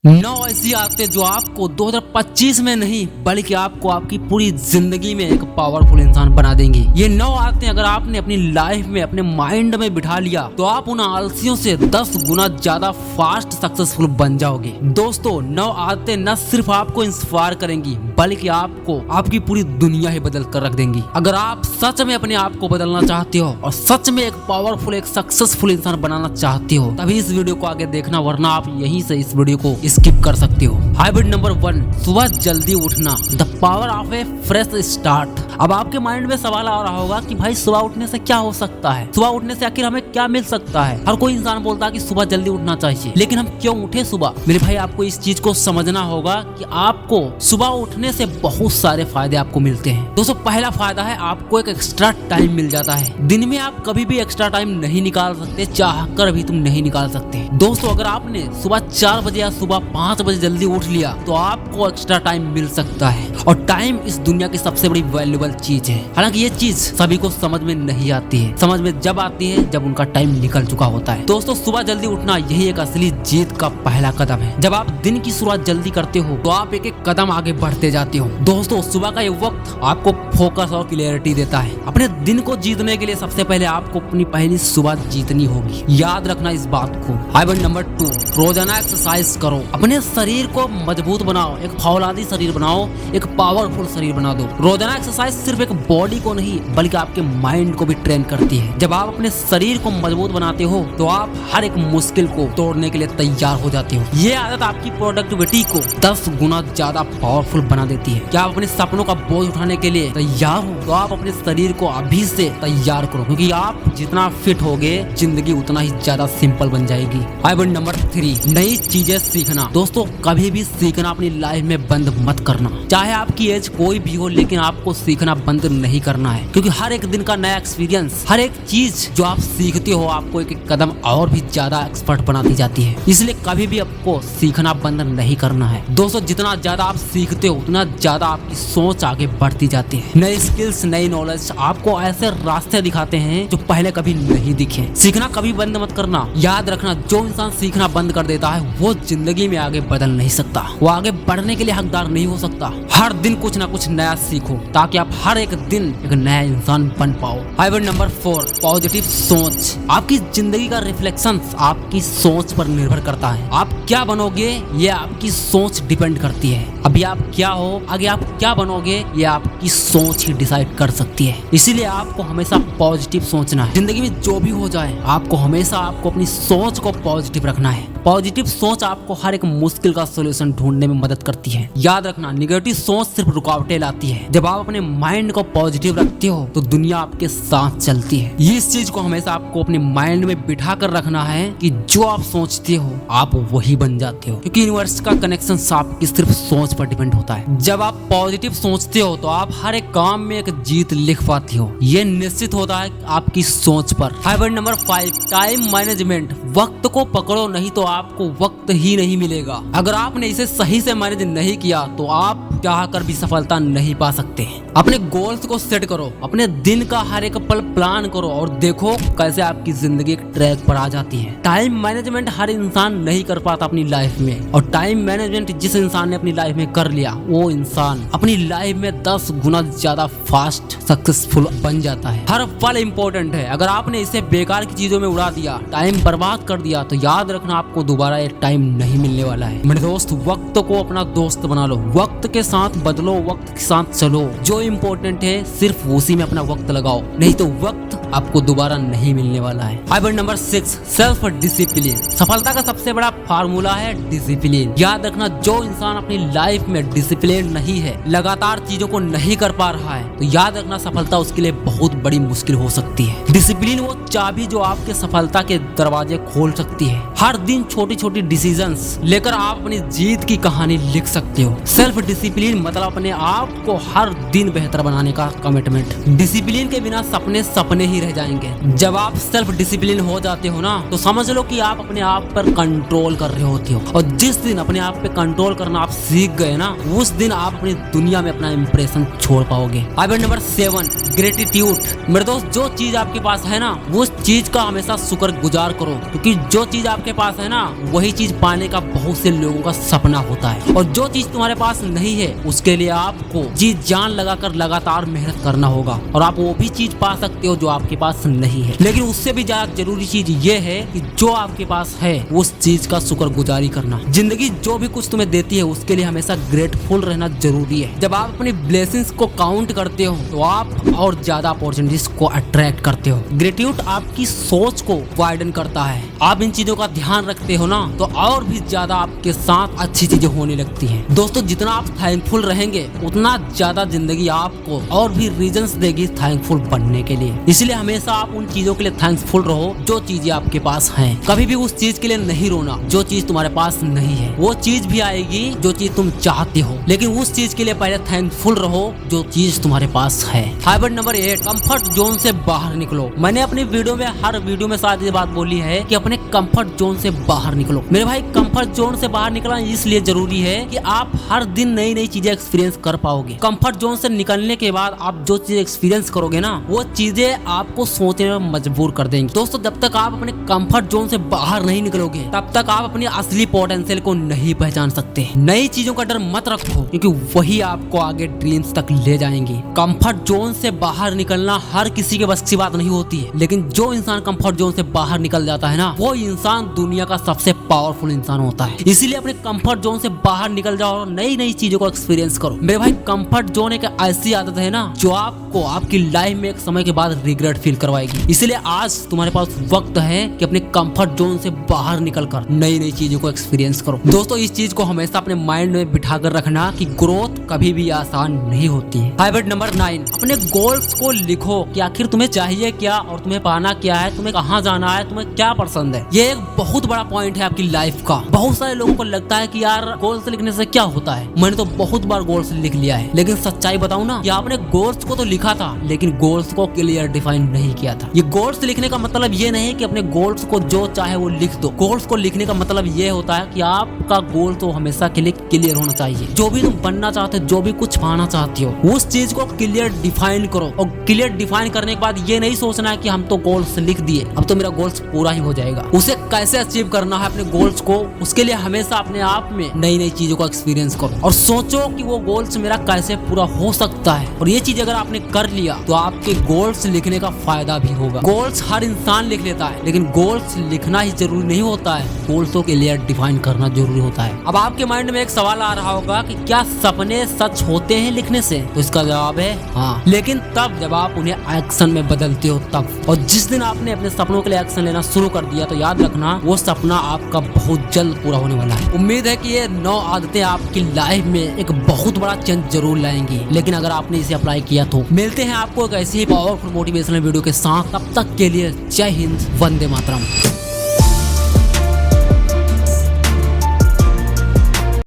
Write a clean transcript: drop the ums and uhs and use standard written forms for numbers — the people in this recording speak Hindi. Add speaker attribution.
Speaker 1: 9 ऐसी आदतें जो आपको 2025 में नहीं बल्कि आपको आपकी पूरी जिंदगी में एक पावरफुल इंसान बना देंगी। ये 9 आदतें अगर आपने अपनी लाइफ में अपने माइंड में बिठा लिया तो आप उन आलसियों से 10 गुना ज्यादा फास्ट सक्सेसफुल बन जाओगे। दोस्तों 9 आदतें न सिर्फ आपको इंस्पायर करेंगी बल्कि आपको आपकी पूरी दुनिया ही बदल कर रख देंगी। अगर आप सच में अपने आप को बदलना चाहते हो और सच में एक पावरफुल एक सक्सेसफुल इंसान बनाना चाहते हो तभी इस वीडियो को आगे देखना, वरना आप यहीं से इस वीडियो को स्किप कर सकते हो। हैबिट नंबर 1, सुबह जल्दी उठना, the power of A fresh start. अब आपके माइंड में सवाल आ रहा होगा कि भाई सुबह उठने से क्या हो सकता है, सुबह उठने से आखिर हमें क्या मिल सकता है। हर कोई इंसान बोलता है कि सुबह जल्दी उठना चाहिए, लेकिन हम क्यों उठे सुबह? मेरे भाई आपको इस चीज को समझना होगा कि आपको सुबह उठने से बहुत सारे फायदे आपको मिलते हैं। दोस्तों पहला फायदा है आपको एक एक्स्ट्रा टाइम मिल जाता है। दिन में आप कभी भी एक्स्ट्रा टाइम नहीं निकाल सकते, चाह कर भी तुम नहीं निकाल सकते। दोस्तों अगर आपने सुबह 4 बजे या सुबह 5 बजे जल्दी उठ लिया तो आपको एक्स्ट्रा टाइम मिल सकता है, और टाइम इस दुनिया की सबसे बड़ी वैल्यूएबल चीज है। हालांकि ये चीज सभी को समझ में नहीं आती है, समझ में जब आती है जब उनका टाइम निकल चुका होता है। दोस्तों सुबह जल्दी उठना यही एक असली जीत का पहला कदम है। जब आप दिन की शुरुआत जल्दी करते हो तो आप एक एक कदम आगे बढ़ते जाते हो। दोस्तों सुबह का ये वक्त आपको फोकस और क्लियरिटी देता है। अपने दिन को जीतने के लिए सबसे पहले आपको अपनी पहली सुबह जीतनी होगी, याद रखना इस बात को। हैबिट नंबर 2, रोजाना एक्सरसाइज करो। अपने शरीर को मजबूत बनाओ, एक फौलादी शरीर बनाओ, एक पावरफुल शरीर बना दो। रोजाना एक्सरसाइज सिर्फ एक बॉडी को नहीं बल्कि आपके माइंड को भी ट्रेन करती है। जब आप अपने शरीर को मजबूत बनाते हो तो आप हर एक मुश्किल को तोड़ने के लिए तैयार हो जाते हो। ये आदत आपकी प्रोडक्टिविटी को 10 गुना ज्यादा पावरफुल बना देती है। क्या आप अपने सपनों का बोझ उठाने के लिए तैयार हो? तो आप अपने शरीर को अभी से तैयार करो, क्योंकि आप जितना फिट होगे जिंदगी उतना ही ज्यादा सिंपल बन जाएगी। हैबिट नंबर 3, नई चीजें सीखना। दोस्तों कभी भी सीखना अपनी लाइफ में बंद मत करना। चाहे आपकी एज कोई भी हो, लेकिन आपको सीखना बंद नहीं करना है, क्योंकि हर एक दिन का नया एक्सपीरियंस, हर एक चीज जो आप सीखते हो आपको एक एक कदम और भी ज्यादा एक्सपर्ट बनाती जाती है। इसलिए कभी भी आपको सीखना बंद नहीं करना है। दोस्तों जितना ज्यादा आप सीखते हो उतना ज्यादा आपकी सोच आगे बढ़ती जाती है। नई स्किल्स, नई नॉलेज आपको ऐसे रास्ते दिखाते हैं जो पहले कभी नहीं दिखे। सीखना कभी बंद मत करना। याद रखना, जो इंसान सीखना बंद कर देता है वो जिंदगी में आगे बदल नहीं सकता, वो आगे बढ़ने के लिए हकदार नहीं हो सकता। हर दिन कुछ ना कुछ नया सीखो ताकि आप हर एक दिन एक नया इंसान बन पाओ। हैबिट नंबर 4, पॉजिटिव सोच। आपकी जिंदगी का रिफ्लेक्शन आपकी सोच पर निर्भर करता है। आप क्या बनोगे ये आपकी सोच डिपेंड करती है। अभी आप क्या हो, आगे आप क्या बनोगे ये आपकी सोच ही डिसाइड कर सकती है। इसीलिए आपको हमेशा पॉजिटिव सोचना है। जिंदगी में जो भी हो जाए आपको हमेशा अपनी सोच को पॉजिटिव रखना है। पॉजिटिव सोच आपको हर एक मुश्किल का सोल्यूशन ढूंढने में मदद करती है। याद रखना, नेगेटिव सोच सिर्फ रुकावटें लाती है। जब आप अपने माइंड को पॉजिटिव रखते हो तो दुनिया आपके साथ चलती है। ये इस चीज को हमेशा आपको अपने माइंड में बिठा कर रखना है कि जो आप सोचते हो आप वही बन जाते हो, क्योंकि यूनिवर्स का कनेक्शन आपकी सिर्फ सोच पर डिपेंड होता है। जब आप पॉजिटिव सोचते हो तो आप हर एक काम में एक जीत लिख पाती हो। ये निश्चित होता है आपकी सोच पर। Habit number 5, time management. वक्त को पकड़ो, नहीं तो आपको वक्त ही नहीं मिलेगा। अगर आपने इसे सही से मैनेज नहीं किया तो आप चाह कर भी सफलता नहीं पा सकते। अपने गोल्स को सेट करो, अपने दिन का हर एक पल प्लान करो और देखो कैसे आपकी जिंदगी एक ट्रैक पर आ जाती है। टाइम मैनेजमेंट हर इंसान नहीं कर पाता अपनी लाइफ में, और टाइम मैनेजमेंट जिस इंसान ने अपनी लाइफ में कर लिया वो इंसान अपनी लाइफ में 10 गुना ज्यादा फास्ट सक्सेसफुल बन जाता है। हर पल इम्पोर्टेंट है। अगर आपने इसे बेकार की चीजों में उड़ा दिया, टाइम बर्बाद कर दिया, तो याद रखना आपको दोबारा ये टाइम नहीं मिलने वाला है। मेरे दोस्त वक्त को अपना दोस्त बना लो, वक्त के साथ बदलो, वक्त के साथ चलो। जो इम्पोर्टेंट है सिर्फ उसी में अपना वक्त लगाओ, नहीं तो वक्त आपको दोबारा नहीं मिलने वाला है। Habit number 6, self discipline. सफलता का सबसे बड़ा फार्मूला है डिसिप्लिन। याद रखना, जो इंसान अपनी लाइफ में डिसिप्लिन नहीं है, लगातार चीजों को नहीं कर पा रहा है, तो याद रखना सफलता उसके लिए बहुत बड़ी मुश्किल हो सकती है। डिसिप्लिन वो चाबी जो आपके सफलता के दरवाजे खोल सकती है। हर दिन छोटी छोटी डिसीजंस लेकर आप अपनी जीत की कहानी लिख सकते हो। सेल्फ डिसिप्लिन मतलब अपने आप को हर दिन रूटीन बेहतर बनाने का कमिटमेंट। डिसिप्लिन के बिना सपने सपने ही रह जाएंगे। जब आप सेल्फ डिसिप्लिन हो जाते हो ना, तो समझ लो कि आप अपने आप पर कंट्रोल कर रहे होते हो। और जिस दिन अपने आप पे कंट्रोल करना आप सीख गए ना, उस दिन आप अपनी दुनिया में अपना इंप्रेशन छोड़ पाओगे। Habit number 7, gratitude. मेरे दोस्त, जो चीज आपके पास है ना, उस चीज का हमेशा शुक्रगुजार करो, क्योंकि जो चीज आपके पास है ना, वही चीज पाने का बहुत से लोगों का सपना होता है। और जो चीज तुम्हारे पास नहीं है, उसके लिए आपको जी जान लगाकर लगातार मेहनत करना होगा, और आप वो भी चीज पा सकते हो जो आपके पास नहीं है। लेकिन उससे भी ज्यादा जरूरी चीज ये है कि जो आपके पास है उस चीज का शुक्रगुजारी करना। जिंदगी जो भी कुछ तुम्हें देती है उसके लिए हमेशा ग्रेटफुल रहना जरूरी है। जब आप अपनी ब्लेसिंग्स को काउंट करते हो तो आप और ज्यादा अपॉर्चुनिटीज को अट्रैक्ट करते हो। ग्रेटिट्यूड आपकी सोच को वाइडन करता है। आप इन चीजों का ध्यान रखते हो ना, तो और भी ज्यादा आपके साथ अच्छी चीजें होने लगती हैं। दोस्तों, जितना आप थैंकफुल रहेंगे उतना ज्यादा जिंदगी आपको और भी रीजंस देगी थैंकफुल बनने के लिए। इसलिए हमेशा आप उन चीजों के लिए थैंकफुल रहो जो चीजें आपके पास हैं। कभी भी उस चीज के लिए नहीं रोना जो चीज तुम्हारे पास नहीं है। वो चीज भी आएगी जो चीज तुम चाहते हो, लेकिन उस चीज के लिए पहले थैंकफुल रहो जो चीज तुम्हारे पास है। हैबिट नंबर 8, कंफर्ट जोन से बाहर निकलो। मैंने अपनी वीडियो में हर वीडियो में शायद ये बात बोली है कि अपने कंफर्ट जोन से बाहर निकलो। मेरे भाई, कंफर्ट जोन से बाहर निकलना इसलिए जरूरी है कि आप हर दिन नई नई चीजें एक्सपीरियंस कर पाओगे। कंफर्ट जोन से निकलने के बाद आप जो चीज एक्सपीरियंस करोगे ना, वो चीजें आपको सोचने में मजबूर कर देंगे। दोस्तों, जब तक आप अपने कंफर्ट जोन से बाहर नहीं निकलोगे तब तक आप अपनी असली पोटेंशियल को नहीं पहचान सकते। नई चीजों का डर मत रखो, क्योंकि वही आपको आगे ड्रीम्स तक ले जाएंगे। कंफर्ट जोन से बाहर निकलना हर किसी के बस की बात नहीं होती है, लेकिन जो इंसान कंफर्ट जोन से बाहर निकल जाता है ना, वो इंसान दुनिया का सबसे पावरफुल इंसान होता है। इसीलिए अपने कंफर्ट जोन से बाहर निकल जाओ और नई नई चीजों को एक्सपीरियंस करो। मेरे भाई, कंफर्ट जोन एक ऐसी आदत है ना जो आपको आपकी लाइफ में एक समय के बाद रिग्रेट फील करवाएगी। इसलिए आज तुम्हारे पास वक्त है कि अपने कंफर्ट जोन से बाहर निकलकर नई नई चीजों को एक्सपीरियंस करो। दोस्तों, इस चीज को हमेशा अपने माइंड में बिठा कर रखना कि ग्रोथ कभी भी आसान नहीं होती है। हैबिट नंबर 9, अपने गोल्स को लिखो कि आखिर तुम्हें चाहिए क्या और तुम्हें पाना क्या है, तुम्हें कहाँ जाना है, तुम्हें क्या पसंद है। ये एक बहुत बड़ा पॉइंट है आपकी लाइफ का। बहुत सारे लोगों को लगता है कि यार गोल्स लिखने से क्या होता है। मैंने तो बहुत बार गोल्स लिख लिया है, लेकिन सच्चाई बताऊं ना, कि आपने गोल्स को तो लिखा था लेकिन गोल्स को क्लियर डिफाइन नहीं किया था। ये गोल्स लिखने का मतलब ये नहीं कि अपने गोल्स को जो चाहे वो लिख दो। गोल्स को लिखने का मतलब ये होता है कि आपका गोल तो हमेशा के लिए क्लियर होना चाहिए। जो भी तुम बनना चाहते हो, जो भी कुछ पाना चाहती हो, उस चीज को क्लियर डिफाइन करो। और क्लियर डिफाइन करने के बाद ये नहीं सोचना है कि हम तो गोल्स लिख दिए, अब तो मेरा गोल्स पूरा ही हो जाएगा। उसे कैसे अचीव करना है अपने गोल्स को, उसके लिए हमेशा अपने आप में नई नई चीजों को एक्सपीरियंस करो और सोचो कि वो गोल्स मेरा कैसे पूरा हो सकता है। और ये चीज अगर आपने कर लिया तो आपके गोल्स लिखने का फायदा भी होगा। गोल्स हर इंसान लिख लेता है, लेकिन गोल्स लिखना ही जरूरी नहीं होता है, गोल्सों के लिए डिफाइन करना जरूरी होता है। अब आपके माइंड में एक सवाल आ रहा होगा कि क्या सपने सच होते हैं लिखने से? तो इसका जवाब है हाँ, लेकिन तब जब आप उन्हें एक्शन में बदलते हो तब। और जिस दिन आपने अपने सपनों के लिए एक्शन लेना शुरू कर दिया तो याद रखना, वो सपना आपका बहुत जल्द पूरा होने वाला है। उम्मीद है कि ये 9 आदतें आपकी लाइफ में एक बहुत बड़ा चेंज जरूर लाएंगी, लेकिन अगर आपने इसे अप्लाई किया तो। मिलते हैं आपको एक ऐसी ही पावरफुल मोटिवेशनल वीडियो के साथ, तब तक के लिए जय हिंद, वंदे मातरम।